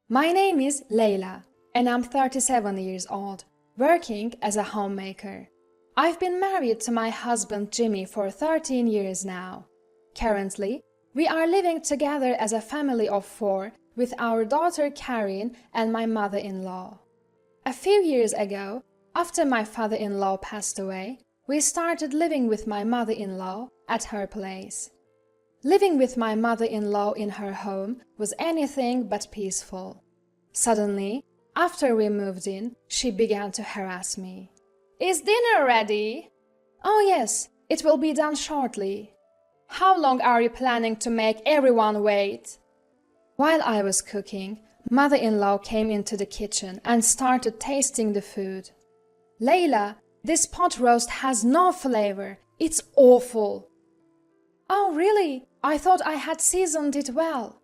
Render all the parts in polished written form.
My name is Leila, and I'm 37 years old, working as a homemaker. I've been married to my husband Jimmy for 13 years now. Currently, we are living together as a family of 4 with our daughter Karin and my mother-in-law. A few years ago, after my father-in-law passed away, we started living with my mother-in-law at her place. Living with my mother-in-law in her home was anything but peaceful. Suddenly, after we moved in, she began to harass me. "Is dinner ready?" "Oh yes, it will be done shortly." "How long are you planning to make everyone wait?" While I was cooking, mother-in-law came into the kitchen and started tasting the food. "Leila, this pot roast has no flavor. It's awful." "Oh really? I thought I had seasoned it well."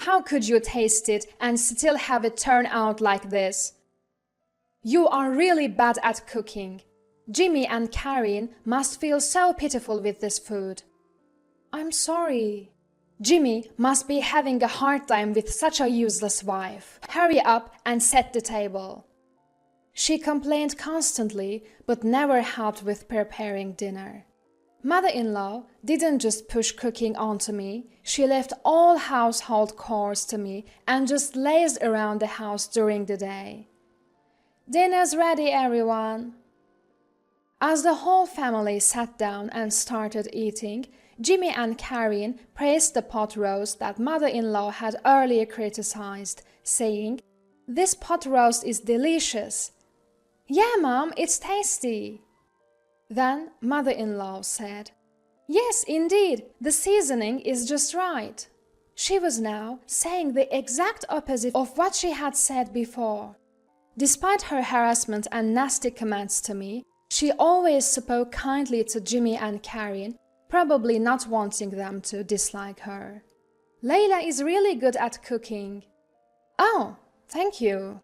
"How could you taste it and still have it turn out like this?" "You are really bad at cooking. Jimmy and Karin must feel so pitiful with this food." "I'm sorry." "Jimmy must be having a hard time with such a useless wife. Hurry up and set the table." She complained constantly, but never helped with preparing dinner. Mother-in-law didn't just push cooking onto me, she left all household chores to me and just lazed around the house during the day. "Dinner's ready, everyone." As the whole family sat down and started eating, Jimmy and Karin praised the pot roast that mother-in-law had earlier criticized, saying, "This pot roast is delicious." "Yeah, Mom, it's tasty." Then mother-in-law said, "Yes, indeed, the seasoning is just right." She was now saying the exact opposite of what she had said before. Despite her harassment and nasty comments to me, she always spoke kindly to Jimmy and Karin, probably not wanting them to dislike her. "Leila is really good at cooking." "Oh, thank you."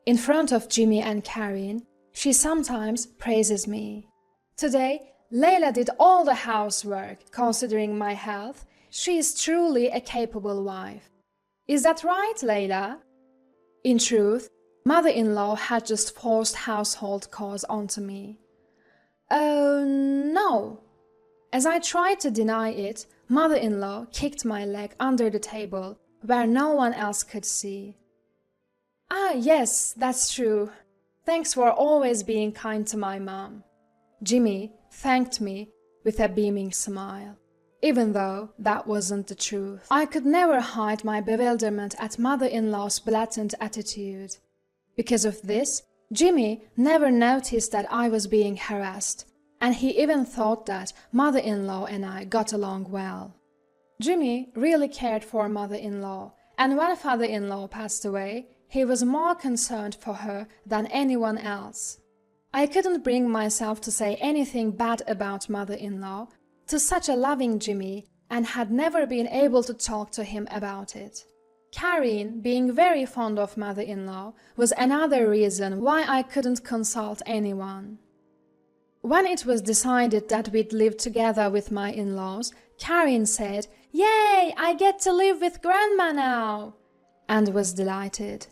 In front of Jimmy and Karin, she sometimes praises me. Today, Leila did all the housework. Considering my health, she is truly a capable wife. Is that right, Leila? In truth, mother-in-law had just forced household chores onto me. "Oh, no." As I tried to deny it, mother-in-law kicked my leg under the table, where no one else could see. "Ah, yes, that's true. Thanks for always being kind to my mom." Jimmy thanked me with a beaming smile, even though that wasn't the truth. I could never hide my bewilderment at mother-in-law's blatant attitude. Because of this, Jimmy never noticed that I was being harassed, and he even thought that mother-in-law and I got along well. Jimmy really cared for mother-in-law, and when father-in-law passed away, he was more concerned for her than anyone else. I couldn't bring myself to say anything bad about mother-in-law to such a loving Jimmy and had never been able to talk to him about it. Karin, being very fond of mother-in-law, was another reason why I couldn't consult anyone. When it was decided that we'd live together with my in-laws, Karin said, "Yay, I get to live with Grandma now," and was delighted.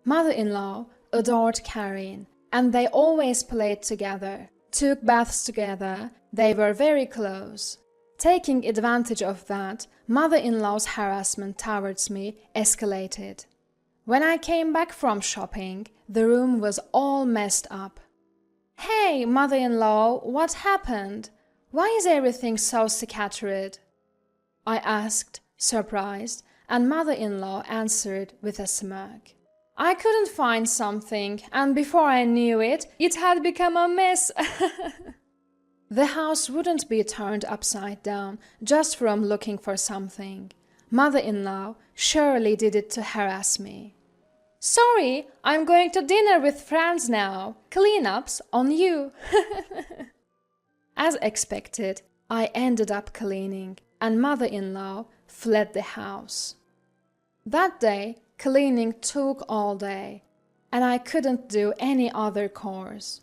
Mother-in-law adored Karin, and they always played together, took baths together, they were very close. Taking advantage of that, mother-in-law's harassment towards me escalated. When I came back from shopping, the room was all messed up. "Hey, mother-in-law, what happened? Why is everything so scattered?" I asked, surprised, and mother-in-law answered with a smirk. "I couldn't find something, and before I knew it, it had become a mess." The house wouldn't be turned upside down just from looking for something. Mother-in-law surely did it to harass me. "Sorry, I'm going to dinner with friends now. Cleanups on you." As expected, I ended up cleaning, and mother-in-law fled the house. That day, cleaning took all day, and I couldn't do any other chores.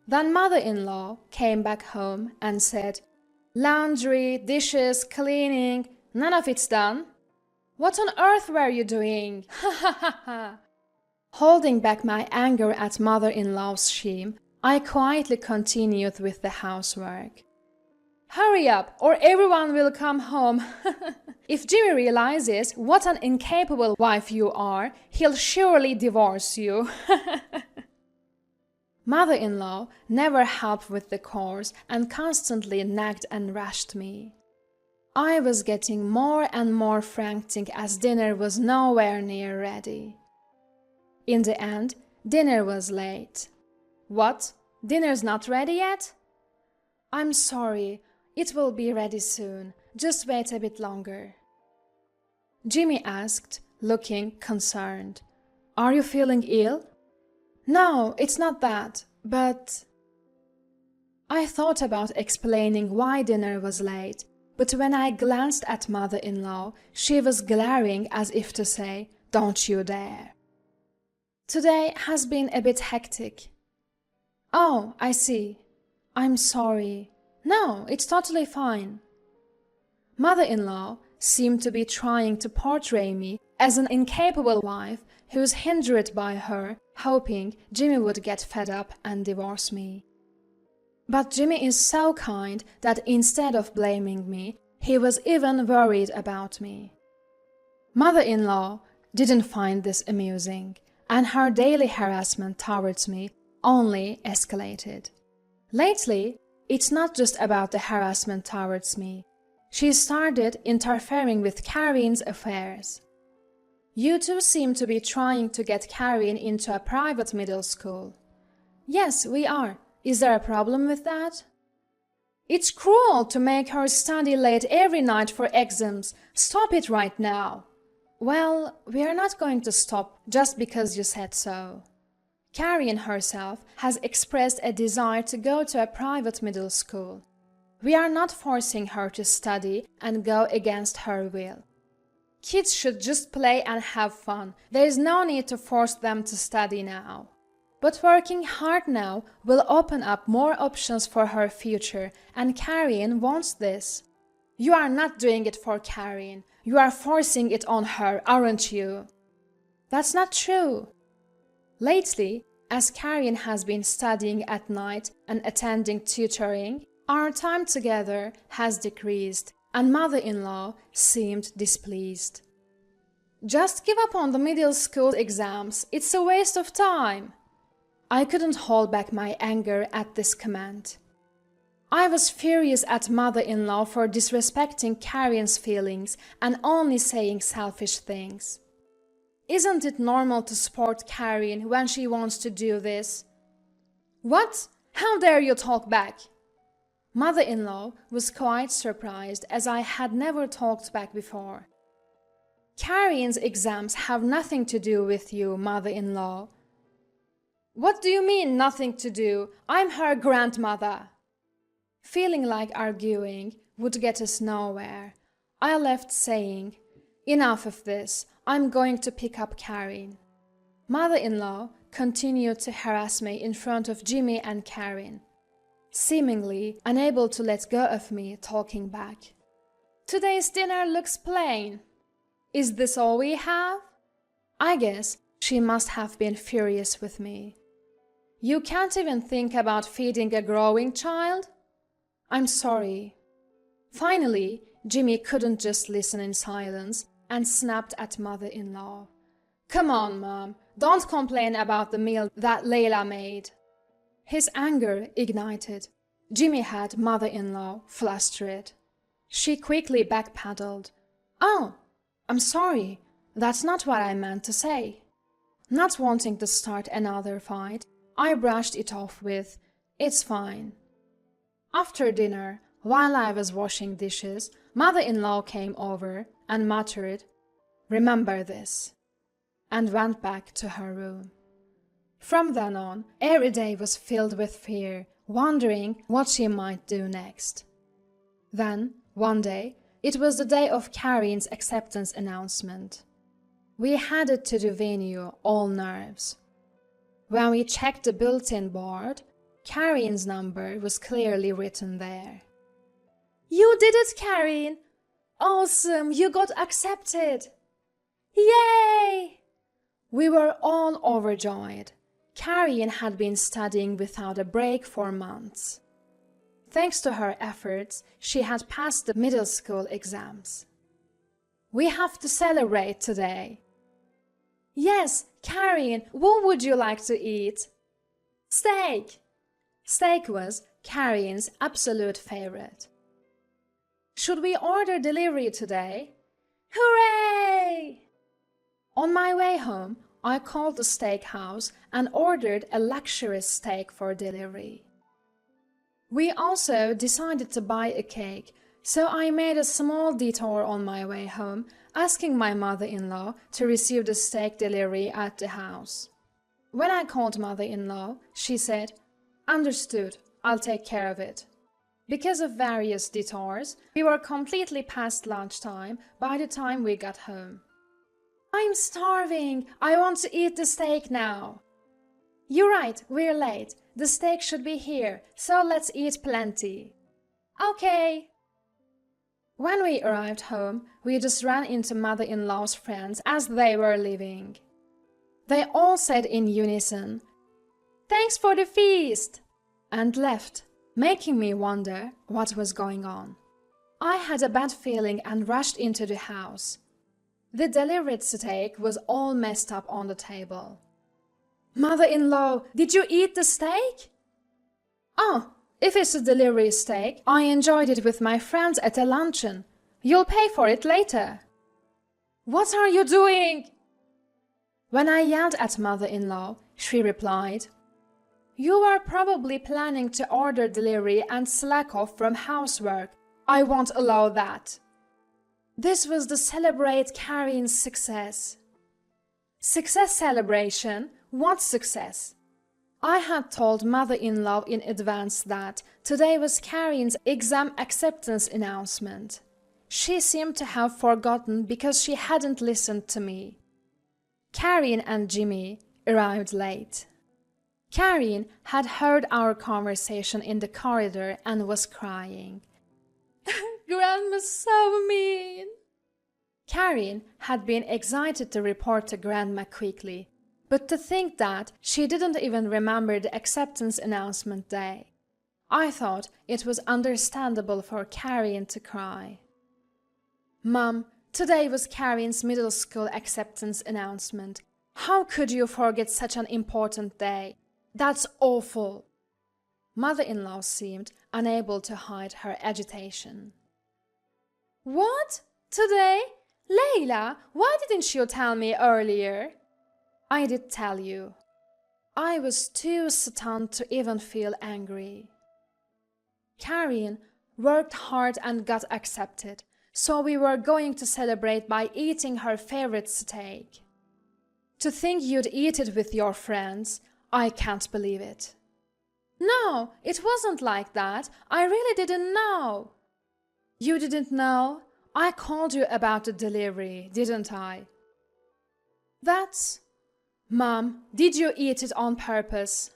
Then mother-in-law came back home and said, "Laundry, dishes, cleaning, none of it's done." What on earth were you doing? Ha ha ha ha. Holding back my anger at mother-in-law's shame, I quietly continued with the housework. Hurry up, or everyone will come home. If Jimmy realizes what an incapable wife you are, he'll surely divorce you. Mother-in-law never helped with the chores and constantly nagged and rushed me. I was getting more and more frantic as dinner was nowhere near ready. In the end, dinner was late. What? Dinner's not ready yet? I'm sorry, it will be ready soon. Just wait a bit longer. Jimmy asked, looking concerned. Are you feeling ill? No, it's not that, but... I thought about explaining why dinner was late, but when I glanced at mother-in-law, she was glaring as if to say, don't you dare. Today has been a bit hectic. Oh, I see. I'm sorry. No, it's totally fine. Mother-in-law seemed to be trying to portray me as an incapable wife who was hindered by her, hoping Jimmy would get fed up and divorce me. But Jimmy is so kind that instead of blaming me, he was even worried about me. Mother-in-law didn't find this amusing, and her daily harassment towards me only escalated. Lately, it's not just about the harassment towards me. She started interfering with Karin's affairs. You two seem to be trying to get Karin into a private middle school. Yes, we are. Is there a problem with that? It's cruel to make her study late every night for exams. Stop it right now. Well, we are not going to stop just because you said so. Karin herself has expressed a desire to go to a private middle school. We are not forcing her to study and go against her will. Kids should just play and have fun. There is no need to force them to study now. But working hard now will open up more options for her future, and Karin wants this. You are not doing it for Karin. You are forcing it on her, aren't you? That's not true. Lately, as Karin has been studying at night and attending tutoring, our time together has decreased, and mother-in-law seemed displeased. Just give up on the middle school exams. It's a waste of time. I couldn't hold back my anger at this command. I was furious at mother-in-law for disrespecting Karin's feelings and only saying selfish things. Isn't it normal to support Karin when she wants to do this? What? How dare you talk back? Mother-in-law was quite surprised as I had never talked back before. Karin's exams have nothing to do with you, mother-in-law. What do you mean, nothing to do? I'm her grandmother. Feeling like arguing would get us nowhere, I left saying, enough of this, I'm going to pick up Karin. Mother-in-law continued to harass me in front of Jimmy and Karin, seemingly unable to let go of me talking back. Today's dinner looks plain. Is this all we have? I guess she must have been furious with me. You can't even think about feeding a growing child? I'm sorry. Finally, Jimmy couldn't just listen in silence and snapped at mother-in-law. Come on, Mom, don't complain about the meal that Layla made. His anger ignited. Jimmy had mother-in-law flustered. She quickly backpedaled. Oh, I'm sorry. That's not what I meant to say. Not wanting to start another fight, I brushed it off with, it's fine. After dinner, while I was washing dishes, mother-in-law came over and muttered, remember this, and went back to her room. From then on, every day was filled with fear, wondering what she might do next. Then, one day, it was the day of Karin's acceptance announcement. We headed to the venue, all nerves. When we checked the bulletin board, Karin's number was clearly written there. You did it, Karin! Awesome, you got accepted! Yay! We were all overjoyed. Karen had been studying without a break for months. Thanks to her efforts, she had passed the middle school exams. We have to celebrate today. Yes, Karen, what would you like to eat? Steak. Steak was Karen's absolute favorite. Should we order delivery today? Hooray! On my way home, I called the steakhouse and ordered a luxurious steak for delivery. We also decided to buy a cake, so I made a small detour on my way home, asking my mother-in-law to receive the steak delivery at the house. When I called mother-in-law, she said, "Understood, I'll take care of it." Because of various detours, we were completely past lunchtime by the time we got home. "I'm starving. I want to eat the steak now." "You're right, we're late. The steak should be here, so let's eat plenty." "Okay." When we arrived home, we just ran into mother-in-law's friends as they were leaving. They all said in unison, "Thanks for the feast," and left, making me wonder what was going on. I had a bad feeling and rushed into the house. The delivered steak was all messed up on the table. "Mother-in-law, did you eat the steak?" "Oh, if it's a delivery steak, I enjoyed it with my friends at a luncheon. You'll pay for it later." "What are you doing?" When I yelled at mother-in-law, she replied, "You were probably planning to order delivery and slack off from housework. I won't allow that." This was to celebrate Karen's success. Success celebration? What success? I had told mother-in-law in advance that today was Karen's exam acceptance announcement. She seemed to have forgotten because she hadn't listened to me. Karen and Jimmy arrived late. Karen had heard our conversation in the corridor and was crying. "Grandma's so mean." Karen had been excited to report to Grandma quickly, but to think that she didn't even remember the acceptance announcement day. I thought it was understandable for Karen to cry. "Mom, today was Karen's middle school acceptance announcement. How could you forget such an important day? That's awful." Mother-in-law seemed unable to hide her agitation. "What? Today? Layla, why didn't you tell me earlier?" "I did tell you." I was too stunned to even feel angry. Karen worked hard and got accepted, so we were going to celebrate by eating her favorite steak. To think you'd eat it with your friends, I can't believe it. "No, it wasn't like that. I really didn't know." "You didn't know? I called you about the delivery, didn't I?" "That's..." "Mom, did you eat it on purpose?"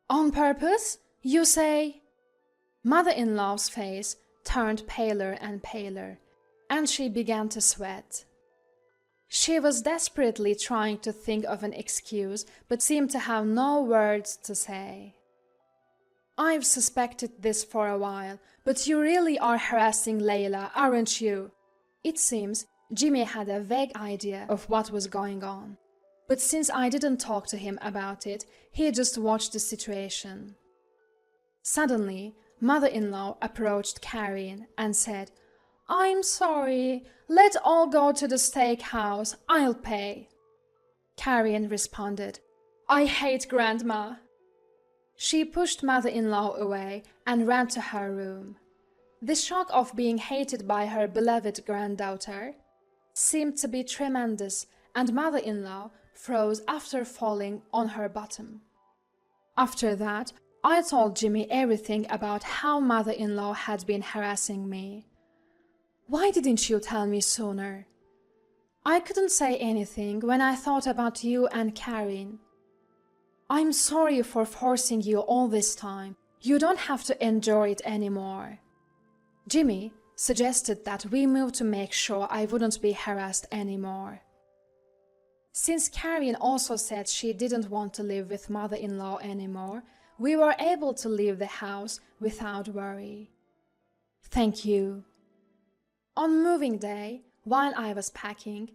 "On purpose? You say?" Mother-in-law's face turned paler and paler, and she began to sweat. She was desperately trying to think of an excuse, but seemed to have no words to say. "I've suspected this for a while, but you really are harassing Layla, aren't you?" It seems Jimmy had a vague idea of what was going on, but since I didn't talk to him about it, he just watched the situation. Suddenly, mother-in-law approached Karen and said, "I'm sorry. Let's all go to the steakhouse. I'll pay." Karen responded, "I hate Grandma." She pushed mother-in-law away and ran to her room. The shock of being hated by her beloved granddaughter seemed to be tremendous, and mother-in-law froze after falling on her bottom. After that, I told Jimmy everything about how mother-in-law had been harassing me. "Why didn't you tell me sooner?" "I couldn't say anything when I thought about you and Karen." "I'm sorry for forcing you all this time. You don't have to endure it anymore." Jimmy suggested that we move to make sure I wouldn't be harassed anymore. Since Karen also said she didn't want to live with mother-in-law anymore, we were able to leave the house without worry. Thank you. On moving day, while I was packing,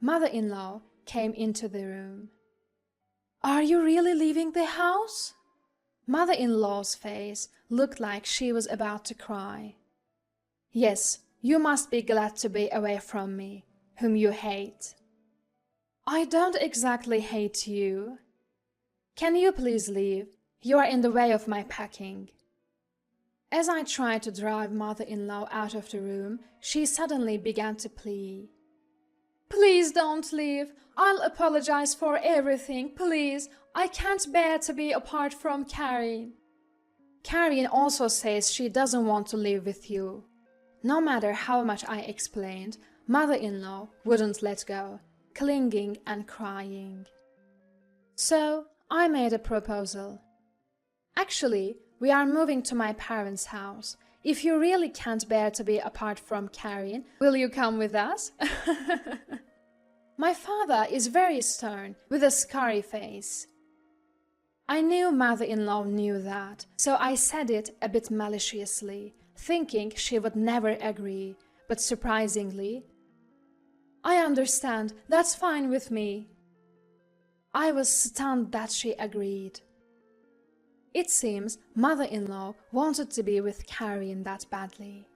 mother-in-law came into the room. Are you really leaving the house? Mother-in-law's face looked like she was about to cry. Yes, you must be glad to be away from me, whom you hate. I don't exactly hate you. Can you please leave? You are in the way of my packing. As I tried to drive mother-in-law out of the room, she suddenly began to plead. Please don't leave. I'll apologize for everything, please. I can't bear to be apart from Karen. Karen also says she doesn't want to live with you. No matter how much I explained, mother-in-law wouldn't let go, clinging and crying. So I made a proposal. Actually, we are moving to my parents' house. If you really can't bear to be apart from Karen, will you come with us? My father is very stern, with a scary face. I knew mother-in-law knew that, so I said it a bit maliciously, thinking she would never agree, but surprisingly, I understand, that's fine with me. I was stunned that she agreed. It seems mother-in-law wanted to be with Karen that badly.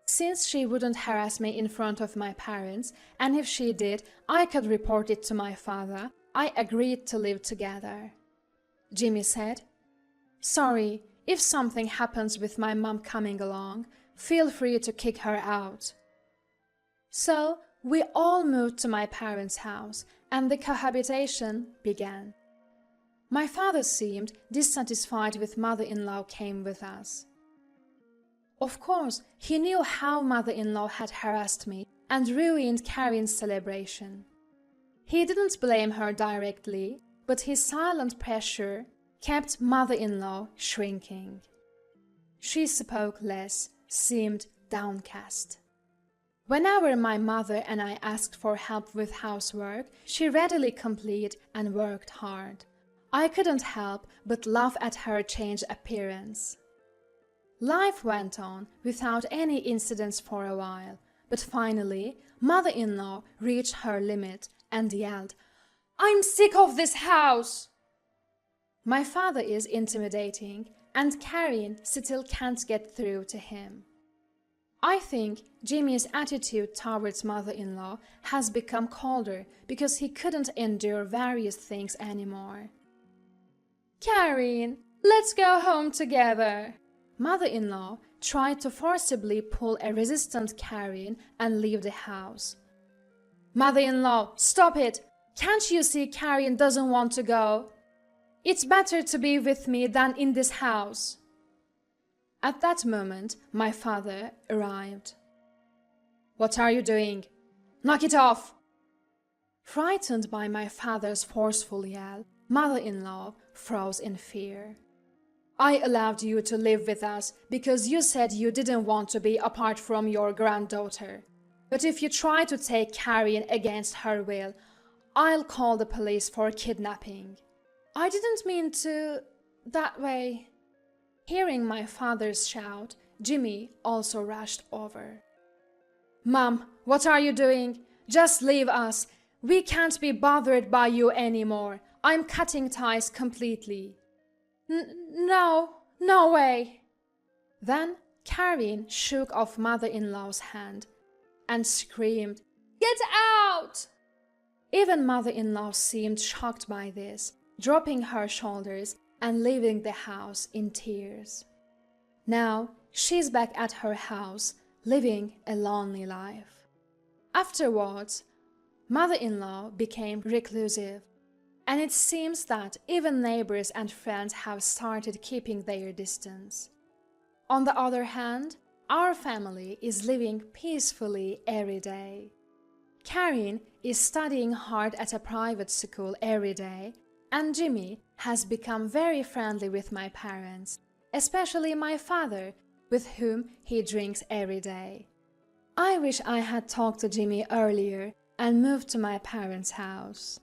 Since she wouldn't harass me in front of my parents, and if she did, I could report it to my father, I agreed to live together. Jimmy said, Sorry, if something happens with my mom coming along, feel free to kick her out. So, we all moved to my parents' house, and the cohabitation began. My father seemed dissatisfied with mother-in-law came with us. Of course, he knew how mother-in-law had harassed me and ruined Karen's celebration. He didn't blame her directly, but his silent pressure kept mother-in-law shrinking. She spoke less, seemed downcast. Whenever my mother and I asked for help with housework, she readily complied and worked hard. I couldn't help but laugh at her changed appearance. Life went on without any incidents for a while, but finally, mother-in-law reached her limit and yelled, I'm sick of this house! My father is intimidating, and Karen still can't get through to him. I think Jimmy's attitude towards mother-in-law has become colder because he couldn't endure various things anymore. Karen, let's go home together. Mother-in-law tried to forcibly pull a resistant Karen and leave the house. Mother-in-law, stop it! Can't you see Karen doesn't want to go? It's better to be with me than in this house. At that moment, my father arrived. What are you doing? Knock it off! Frightened by my father's forceful yell, mother-in-law froze in fear. I allowed you to live with us because you said you didn't want to be apart from your granddaughter. But if you try to take Karen against her will, I'll call the police for kidnapping. I didn't mean to... that way. Hearing my father's shout, Jimmy also rushed over. Mom, what are you doing? Just leave us. We can't be bothered by you anymore. I'm cutting ties completely. No way. Then Karen shook off mother-in-law's hand and screamed, Get out! Even mother-in-law seemed shocked by this, dropping her shoulders and leaving the house in tears. Now she's back at her house, living a lonely life. Afterwards, mother-in-law became reclusive, and it seems that even neighbors and friends have started keeping their distance. On the other hand, our family is living peacefully every day. Karen is studying hard at a private school every day, and Jimmy has become very friendly with my parents, especially my father, with whom he drinks every day. I wish I had talked to Jimmy earlier and moved to my parents' house.